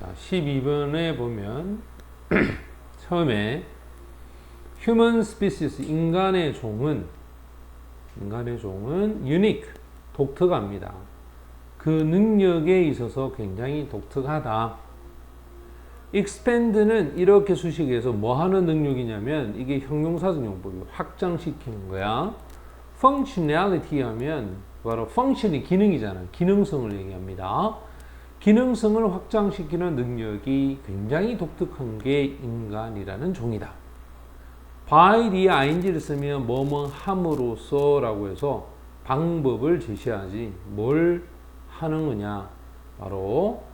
자, 12번에 보면 처음에 human species, 인간의 종은 unique, 독특합니다. 그 능력에 있어서 굉장히 독특하다. expand는 이렇게 수식해서 뭐 하는 능력이냐면 이게 형용사적 용법이 확장시키는 거야. functionality 하면 바로 function이 기능이잖아. 기능성을 얘기합니다. 기능성을 확장시키는 능력이 굉장히 독특한 게 인간이라는 종이다. by 뒤에 ing를 쓰면 뭐뭐 함으로써 라고 해서 방법을 제시하지 뭘 하는 거냐. 바로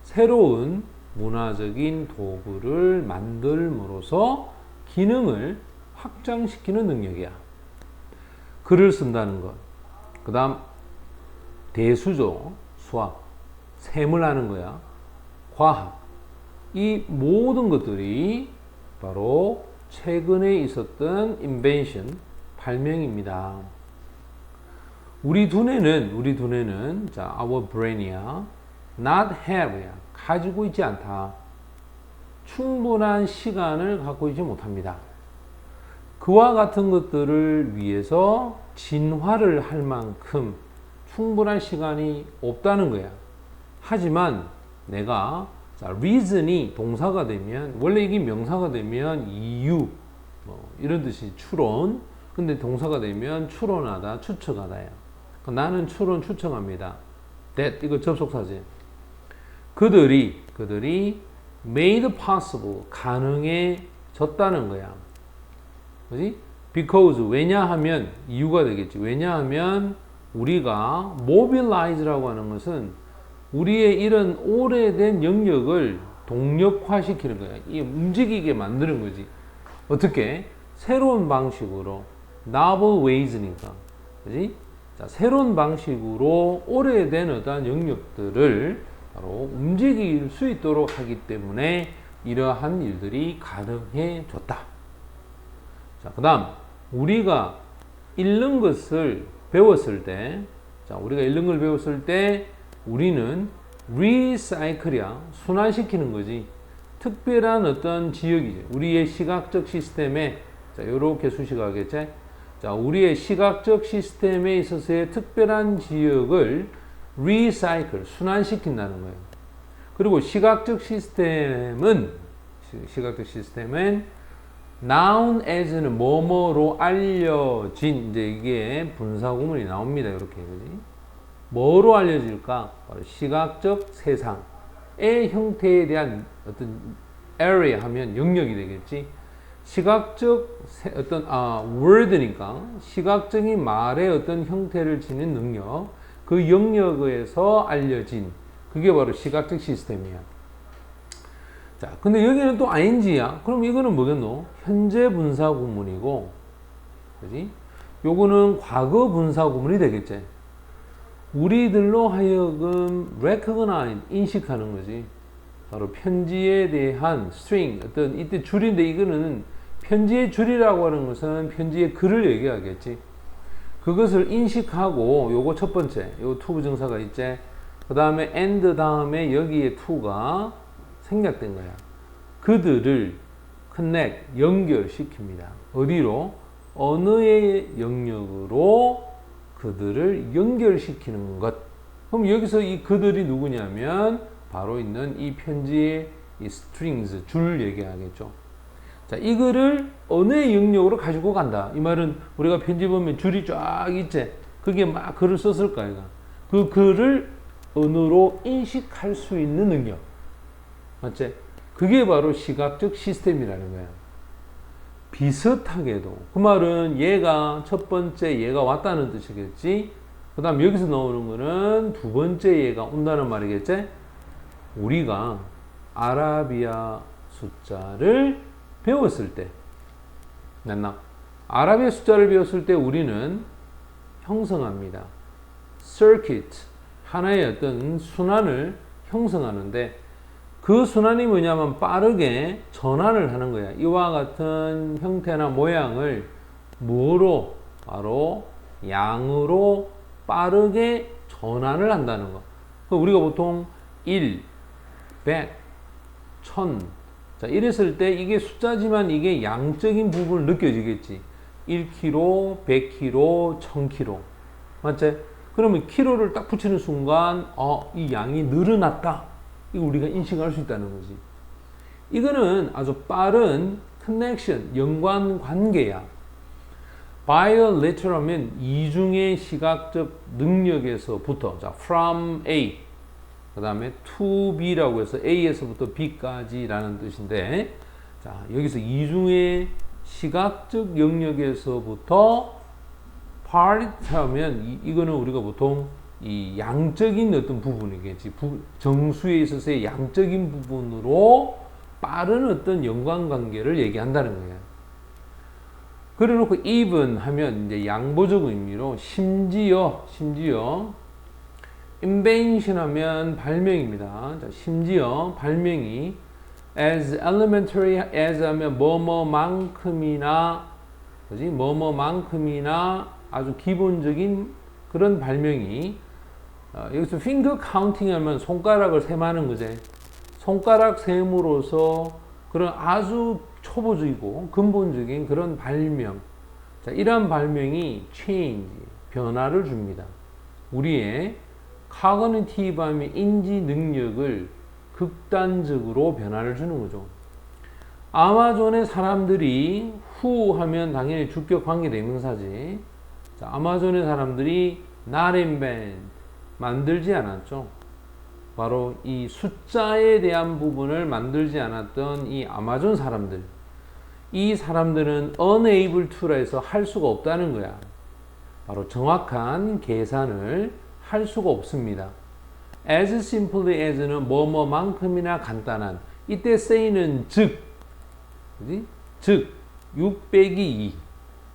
새로운 문화적인 도구를 만들므로써 기능을 확장시키는 능력이야. 글을 쓴다는 것. 그 다음 대수조, 수학, 셈을 하는 거야. 과학. 이 모든 것들이 바로 최근에 있었던 invention, 발명입니다. 우리 두뇌는 자, our brain이야. not have야. 가지고 있지 않다. 충분한 시간을 갖고 있지 못합니다. 그와 같은 것들을 위해서 진화를 할 만큼 충분한 시간이 없다는 거야. 하지만 내가 자, reason이 동사가 되면 원래 이게 명사가 되면 이유 이런 뜻이 추론. 근데 동사가 되면 추론하다, 추측하다야. 나는 추측합니다. that 이거 접속사지. 그들이 made possible 가능해졌다는 거야. 그지? because 왜냐하면 이유가 되겠지. 왜냐하면 우리가 mobilize라고 하는 것은 우리의 이런 오래된 영역을 동력화시키는 거야. 이 움직이게 만드는 거지. 어떻게? 새로운 방식으로 novel ways니까. 그지? 자, 새로운 방식으로 오래된 어떤 영역들을 바로 움직일 수 있도록 하기 때문에 이러한 일들이 가능해졌다. 자, 그 다음 우리가 읽는 것을 배웠을 때, 자, 우리가 읽는 걸 배웠을 때 우리는 리사이클이야. 순환시키는 거지. 특별한 어떤 지역이지. 우리의 시각적 시스템에, 자, 요렇게 수식하겠지. 자, 우리의 시각적 시스템에 있어서의 특별한 지역을 리사이클, 순환시킨다는 거예요. 그리고 시각적 시스템은 noun as는 뭐뭐로 알려진, 이제 이게 분사구문이 나옵니다. 이렇게. 그지? 뭐로 알려질까? 바로 시각적 세상의 형태에 대한 어떤 area 하면 영역이 되겠지. 시각적 어떤 word니까 시각적인 말의 어떤 형태를 지닌 능력, 그 영역에서 알려진 그게 바로 시각적 시스템이야. 자, 근데 여기는 또 ing야. 그럼 이거는 뭐겠노? 현재 분사 구문이고, 그지? 요거는 과거 분사 구문이 되겠지. 우리들로 하여금 recognize, 인식하는 거지. 바로 편지에 대한 string, 어떤 이때 줄인데 이거는 편지의 줄이라고 하는 것은 편지의 글을 얘기하겠지. 그것을 인식하고 요거 첫 번째, 요 to 부정사가 있지. 그 다음에 and 다음에 여기에 to가 생략된 거야. 그들을 connect, 연결시킵니다. 어디로? 언어의 영역으로 그들을 연결시키는 것. 그럼 여기서 이 그들이 누구냐면 바로 있는 이 편지의 이 strings, 줄 얘기하겠죠. 자, 이거를 언어의 영역으로 가지고 간다. 이 말은 우리가 편지 보면 줄이 쫙 있지. 그게 막 글을 썼을 거야. 그 글을 언어로 인식할 수 있는 능력. 맞지? 그게 바로 시각적 시스템이라는 거야. 비슷하게도 그 말은 얘가 첫 번째 얘가 왔다는 뜻이겠지. 그 다음 여기서 나오는 거는 두 번째 얘가 온다는 말이겠지. 우리가 아라비아 숫자를 배웠을 때, 맞나? 아라비아 숫자를 배웠을 때 우리는 형성합니다. circuit, 하나의 어떤 순환을 형성하는데 그 순환이 뭐냐면 빠르게 전환을 하는 거야. 이와 같은 형태나 모양을 뭐로? 바로 양으로 빠르게 전환을 한다는 거. 우리가 보통 1, 100, 1000. 자, 이랬을 때 이게 숫자지만 이게 양적인 부분을 느껴지겠지. 1kg, 100kg, 1000kg. 맞지? 그러면 키로를 딱 붙이는 순간 이 양이 늘어났다. 이거 우리가 인식할 수 있다는 거지. 이거는 아주 빠른 커넥션, 연관관계야. bilateral하면 이중의 시각적 능력에서부터, 자, from A, 그 다음에 to B라고 해서 A에서부터 B까지라는 뜻인데, 자, 여기서 이중의 시각적 영역에서부터 part 하면 이거는 우리가 보통 이 양적인 어떤 부분이겠지. 정수에 있어서의 양적인 부분으로 빠른 어떤 연관관계를 얘기한다는 거예요. 그래 놓고 even 하면 이제 양보적 의미로 심지어 invention 하면 발명입니다. 자, 심지어 발명이 as elementary as 하면 뭐뭐만큼이나 그지? 뭐뭐만큼이나 아주 기본적인 그런 발명이 여기서 finger counting 하면 손가락을 셈하는 거지. 손가락 셈으로서 그런 아주 초보적이고 근본적인 그런 발명. 자, 이러한 발명이 change, 변화를 줍니다. 우리의 cognitive 하면 인지 능력을 극단적으로 변화를 주는 거죠. 아마존의 사람들이 who 하면 당연히 주격 관계 대명사지. 자, 아마존의 사람들이 not invent, 만들지 않았죠. 바로 이 숫자에 대한 부분을 만들지 않았던 이 아마존 사람들, 이 사람들은 unable to라 해서 할 수가 없다는 거야. 바로 정확한 계산을 할 수가 없습니다. as simply as는 뭐뭐만큼이나 간단한, 이때 say는 즉, 그지? 즉 6 빼기 2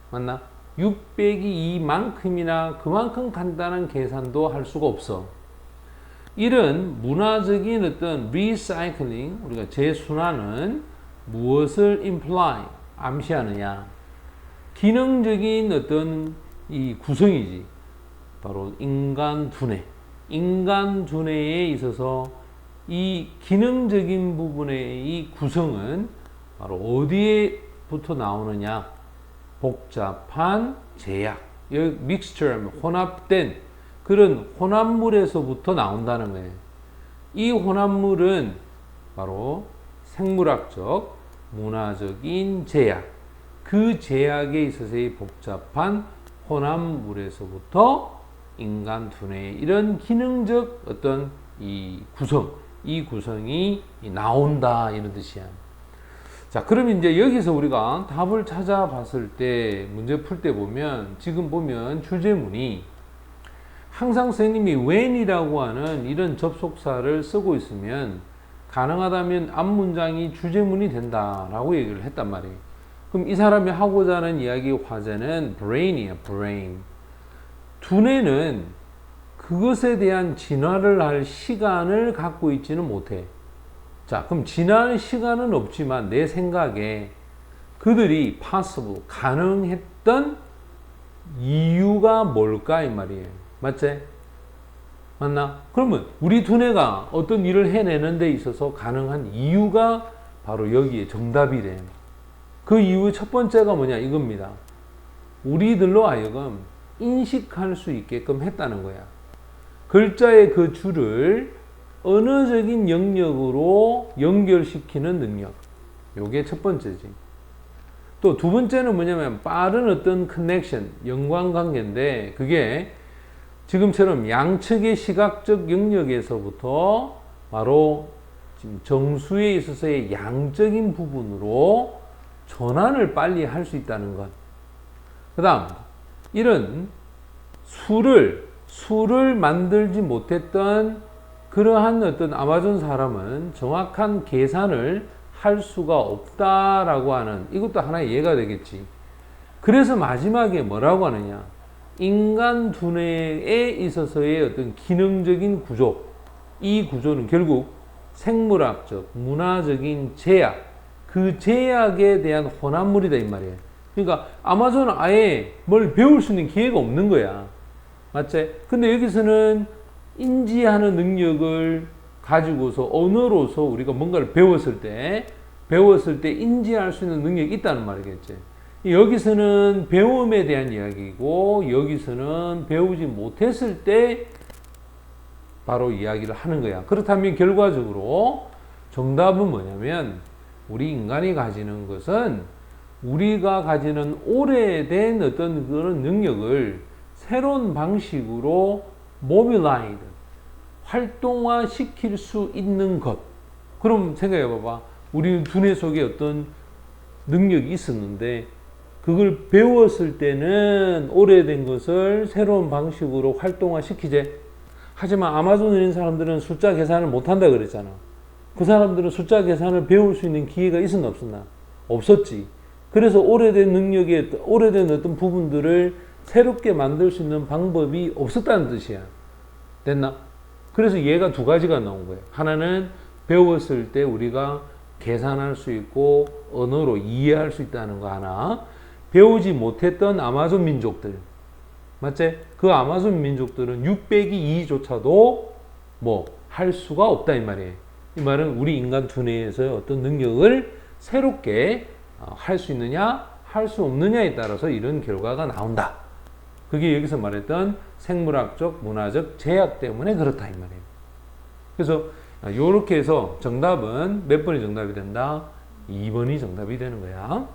맞나? 6 빼기 2만큼이나 그만큼 간단한 계산도 할 수가 없어. 이런 문화적인 어떤 리사이클링, 우리가 재순환은 무엇을 imply, 암시하느냐? 기능적인 어떤 이 구성이지. 바로 인간 두뇌. 인간 두뇌에 있어서 이 기능적인 부분의 이 구성은 바로 어디에부터 나오느냐? 복잡한 제약, 여기 mixture, 혼합된 그런 혼합물에서부터 나온다는 거예요. 이 혼합물은 바로 생물학적, 문화적인 제약, 그 제약에 있어서의 복잡한 혼합물에서부터 인간 두뇌의 이런 기능적 어떤 이 구성이 나온다, 이런 뜻이야. 자, 그럼 이제 여기서 우리가 답을 찾아봤을 때, 문제 풀 때 보면, 지금 보면 주제문이 항상 선생님이 when이라고 하는 이런 접속사를 쓰고 있으면 가능하다면 앞문장이 주제문이 된다라고 얘기를 했단 말이에요. 그럼 이 사람이 하고자 하는 이야기 화제는 brain이에요, brain. 두뇌는 그것에 대한 진화를 할 시간을 갖고 있지는 못해. 자, 그럼 진화할 시간은 없지만 내 생각에 그들이 possible, 가능했던 이유가 뭘까 이 말이에요. 맞지? 맞나? 그러면 우리 두뇌가 어떤 일을 해내는 데 있어서 가능한 이유가 바로 여기에 정답이래. 그 이유의 첫 번째가 뭐냐? 이겁니다. 우리들로 하여금 인식할 수 있게끔 했다는 거야. 글자의 그 줄을 언어적인 영역으로 연결시키는 능력. 요게 첫 번째지. 또 두 번째는 뭐냐면 빠른 어떤 커넥션, 연관관계인데 그게 지금처럼 양측의 시각적 영역에서부터 바로 지금 정수에 있어서의 양적인 부분으로 전환을 빨리 할 수 있다는 것. 그 다음, 이런 수를 만들지 못했던 그러한 어떤 아마존 사람은 정확한 계산을 할 수가 없다라고 하는, 이것도 하나의 예가 되겠지. 그래서 마지막에 뭐라고 하느냐? 인간 두뇌에 있어서의 어떤 기능적인 구조, 이 구조는 결국 생물학적, 문화적인 제약, 그 제약에 대한 혼합물이다 이 말이에요. 그러니까 아마존은 아예 뭘 배울 수 있는 기회가 없는 거야. 맞지? 근데 여기서는 인지하는 능력을 가지고서 언어로서 우리가 뭔가를 배웠을 때 인지할 수 있는 능력이 있다는 말이겠지. 여기서는 배움에 대한 이야기고 여기서는 배우지 못했을 때 바로 이야기를 하는 거야. 그렇다면 결과적으로 정답은 뭐냐면 우리 인간이 가지는 것은 우리가 가지는 오래된 어떤 그런 능력을 새로운 방식으로 mobilize, 활동화 시킬 수 있는 것. 그럼 생각해 봐봐. 우리 두뇌 속에 어떤 능력이 있었는데 그걸 배웠을 때는 오래된 것을 새로운 방식으로 활동화 시키재. 하지만 아마존에 있는 사람들은 숫자 계산을 못한다 그랬잖아. 그 사람들은 숫자 계산을 배울 수 있는 기회가 있었나 없었나? 없었지. 그래서 오래된 능력의 오래된 어떤 부분들을 새롭게 만들 수 있는 방법이 없었다는 뜻이야. 됐나? 그래서 얘가 두 가지가 나온 거예요. 하나는 배웠을 때 우리가 계산할 수 있고 언어로 이해할 수 있다는 거 하나. 배우지 못했던 아마존 민족들. 맞지? 그 아마존 민족들은 6 빼기 2조차도 뭐 할 수가 없다 이 말이에요. 이 말은 우리 인간 두뇌에서 어떤 능력을 새롭게 할 수 있느냐 할 수 없느냐에 따라서 이런 결과가 나온다. 그게 여기서 말했던 생물학적 문화적 제약 때문에 그렇다 이 말이에요. 그래서 이렇게 해서 정답은 몇 번이 정답이 된다? 2번이 정답이 되는 거야.